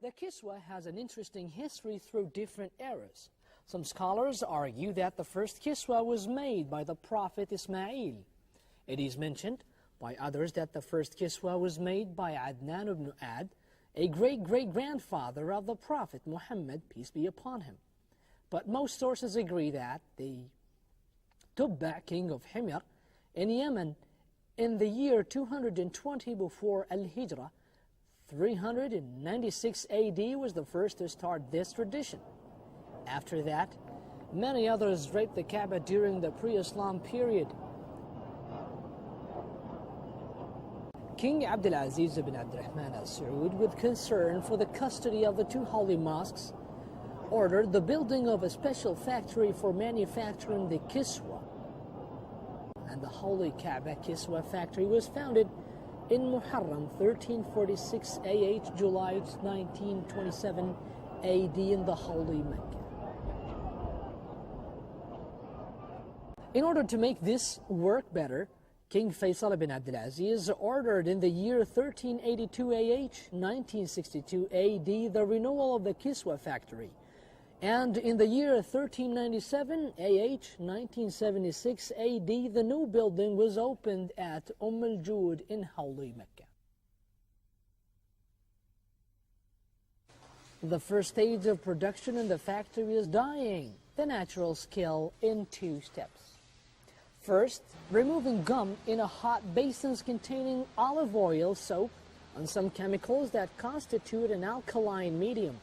The Kiswa has an interesting history through different eras. Some scholars argue that the first Kiswa was made by the Prophet Ismail. It is mentioned by others that the first Kiswa was made by Adnan ibn Ad, a great-great-grandfather of the Prophet Muhammad, peace be upon him. But most sources agree that the Tubba, king of Himyar, in Yemen, in the year 220 before Al-Hijrah, 396 AD was the first to start this tradition. After that, many others draped the Kaaba during the pre-Islam period. King Abdulaziz ibn Abdulrhman A, with concern for the custody of the two holy mosques, ordered the building of a special factory for manufacturing the Kiswa. And the holy Kaaba Kiswa factory was founded in Muharram 1346 AH, July 1927 AD in the holy Mecca. In order to make this work better, King Faisal ibn Abdulaziz ordered in the year 1382 AH, 1962 AD, the renewal of the Kiswa factory. And in the year 1397 AH, 1976 AD, the new building was opened at al-Jud in holy Mecca. The first stage of production in the factory is dyeing, the natural skill, in 2 steps. First, removing gum in a hot basins containing olive oil, soap, and some chemicals that constitute an alkaline medium.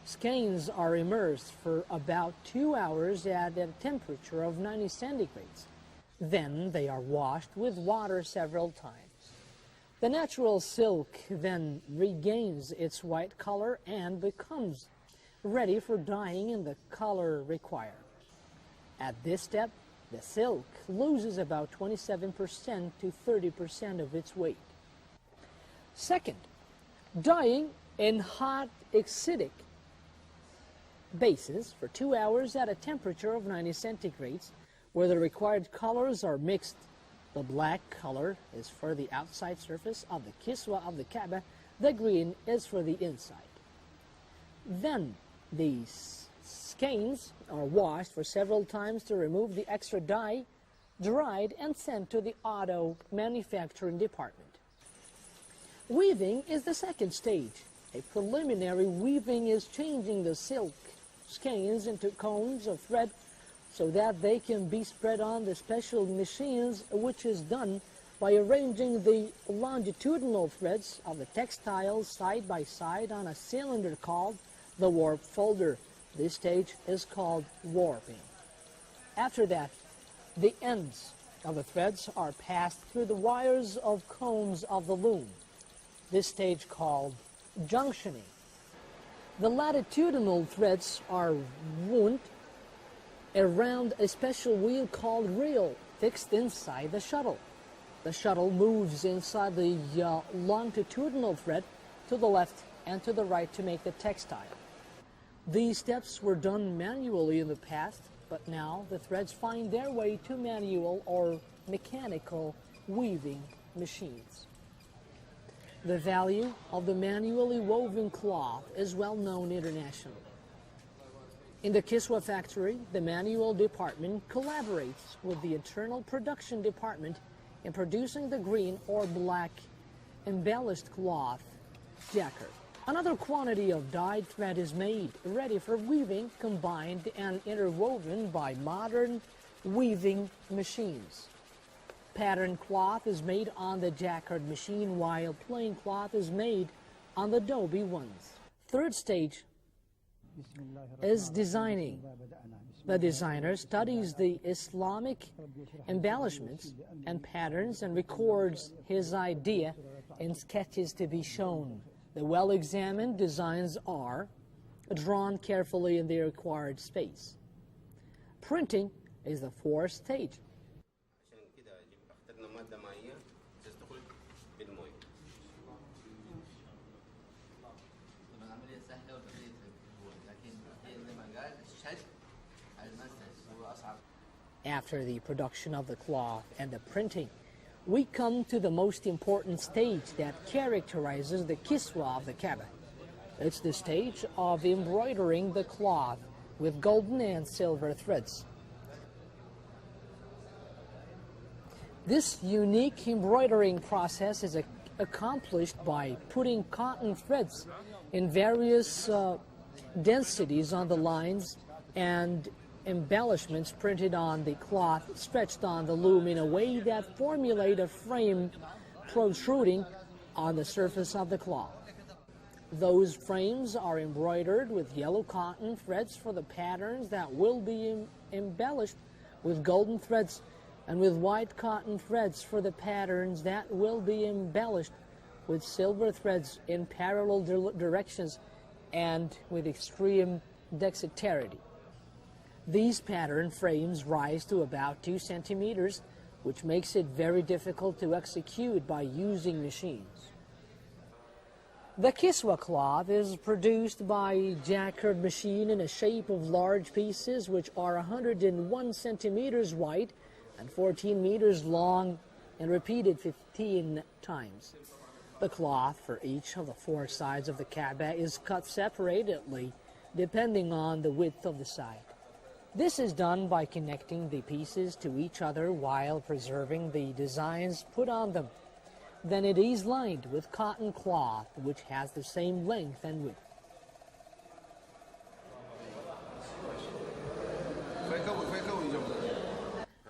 Skeins are immersed for about 2 hours at a temperature of 90 centigrades. Then they are washed with water several times. The natural silk then regains its white color and becomes ready for dyeing in the color required. At this step, the silk loses about 27% to 30% of its weight. Second, dyeing in hot acidic bases for 2 hours at a temperature of 90 centigrades, where the required colors are mixed. The black color is for the outside surface of the Kiswa of the Kaaba, the green is for the inside. Then these skeins are washed for several times to remove the extra dye, dried and sent to the auto manufacturing department. Weaving is the second stage. A preliminary weaving is changing the silk skeins into cones of thread so that they can be spread on the special machines, which is done by arranging the longitudinal threads of the textiles side by side on a cylinder called the warp folder. This stage is called warping. After that, the ends of the threads are passed through the wires of cones of the loom. This stage called junctioning. The latitudinal threads are wound around a special wheel called reel fixed inside the shuttle. The shuttle moves inside the longitudinal thread to the left and to the right to make the textile. These steps were done manually in the past, but now the threads find their way to manual or mechanical weaving machines. The value of the manually woven cloth is well known internationally. In the Kiswa factory, the manual department collaborates with the internal production department in producing the green or black embellished cloth jacquard. Another quantity of dyed thread is made, ready for weaving, combined and interwoven by modern weaving machines. Pattern cloth is made on the jacquard machine, while plain cloth is made on the Dobie ones. Third stage is designing. The designer studies the Islamic embellishments and patterns and records his idea in sketches to be shown. The well-examined designs are drawn carefully in the required space. Printing is the fourth stage. After the production of the cloth and the printing, we come to the most important stage that characterizes the Kiswa of the Kaaba. It's the stage of embroidering the cloth with golden and silver threads. This unique embroidering process is accomplished by putting cotton threads in various densities on the lines and embellishments printed on the cloth stretched on the loom in a way that formulate a frame protruding on the surface of the cloth. Those frames are embroidered with yellow cotton threads for the patterns that will be embellished with golden threads, and with white cotton threads for the patterns that will be embellished with silver threads in parallel directions and with extreme dexterity. These pattern frames rise to about 2 centimeters, which makes it very difficult to execute by using machines. The Kiswa cloth is produced by jacquard machine in a shape of large pieces which are 101 centimeters wide and 14 meters long and repeated 15 times. The cloth for each of the 4 sides of the Kaaba is cut separately depending on the width of the side. This is done by connecting the pieces to each other while preserving the designs put on them. Then it is lined with cotton cloth which has the same length and width.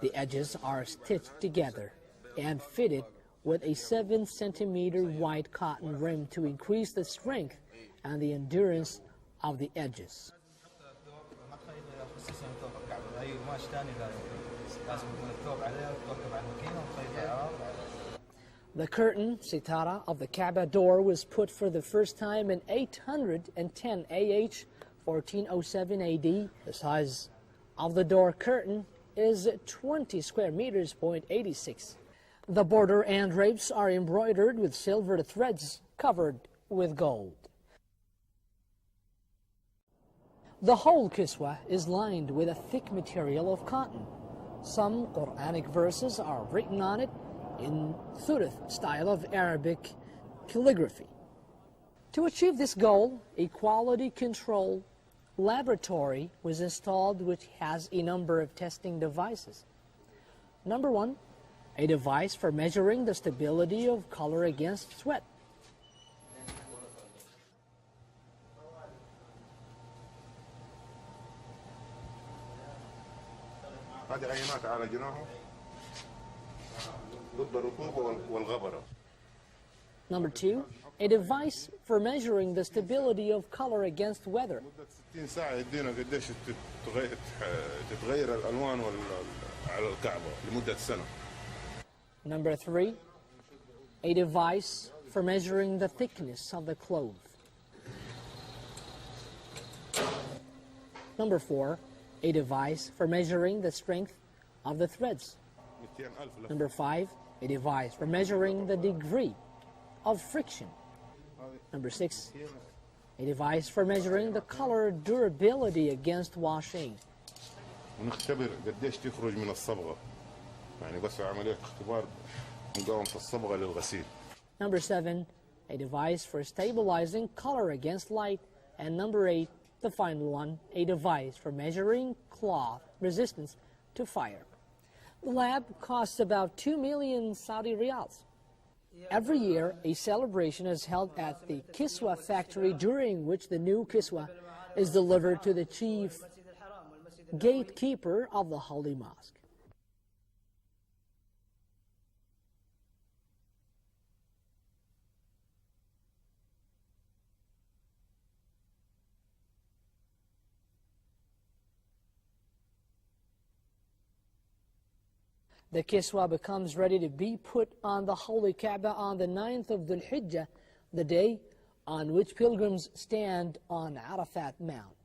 The edges are stitched together and fitted with a 7 centimeter wide cotton rim to increase the strength and the endurance of the edges. The curtain, sitara, of the Kaaba door was put for the first time in 810 AH, 1407 AD. The size of the door curtain is 20 square meters, 0.86. The border and drapes are embroidered with silver threads covered with gold. The whole Kiswa is lined with a thick material of cotton. Some Quranic verses are written on it in Thuluth style of Arabic calligraphy. To achieve this goal, a quality control laboratory was installed which has a number of testing devices. Number 1, a device for measuring the stability of color against sweat. Number 2, a device for measuring the stability of color against weather. Number 3, a device for measuring the thickness of the cloth. Number 4, a device for measuring the strength of the threads. Number 5, a device for measuring the degree of friction. Number 6, a device for measuring the color durability against washing. Number 7, a device for stabilizing color against light. And number 8, the final one, a device for measuring cloth resistance to fire. The lab costs about 2 million Saudi riyals. Every year, a celebration is held at the Kiswa factory during which the new Kiswa is delivered to the chief gatekeeper of the Holy Mosque. The Kiswa becomes ready to be put on the Holy Kaaba on the 9th of Dhul Hijjah, the day on which pilgrims stand on Arafat Mount.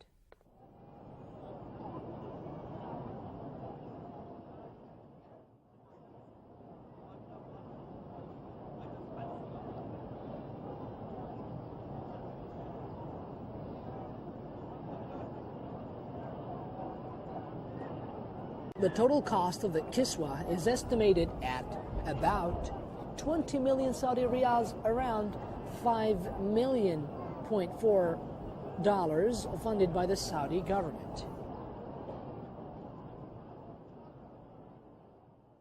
The total cost of the Kiswa is estimated at about 20 million Saudi riyals, around $5 million $1.4 funded by the Saudi government.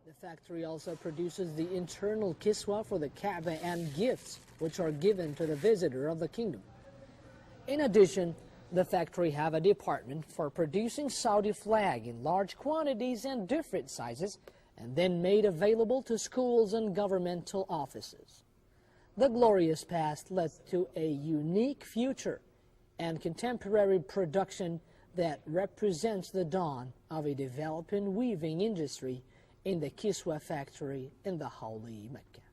The factory also produces the internal Kiswa for the Kaaba and gifts which are given to the visitor of the kingdom. In addition, the factory have a department for producing Saudi flag in large quantities and different sizes and then made available to schools and governmental offices. The glorious past led to a unique future and contemporary production that represents the dawn of a developing weaving industry in the Kiswa factory in the Holy Mecca.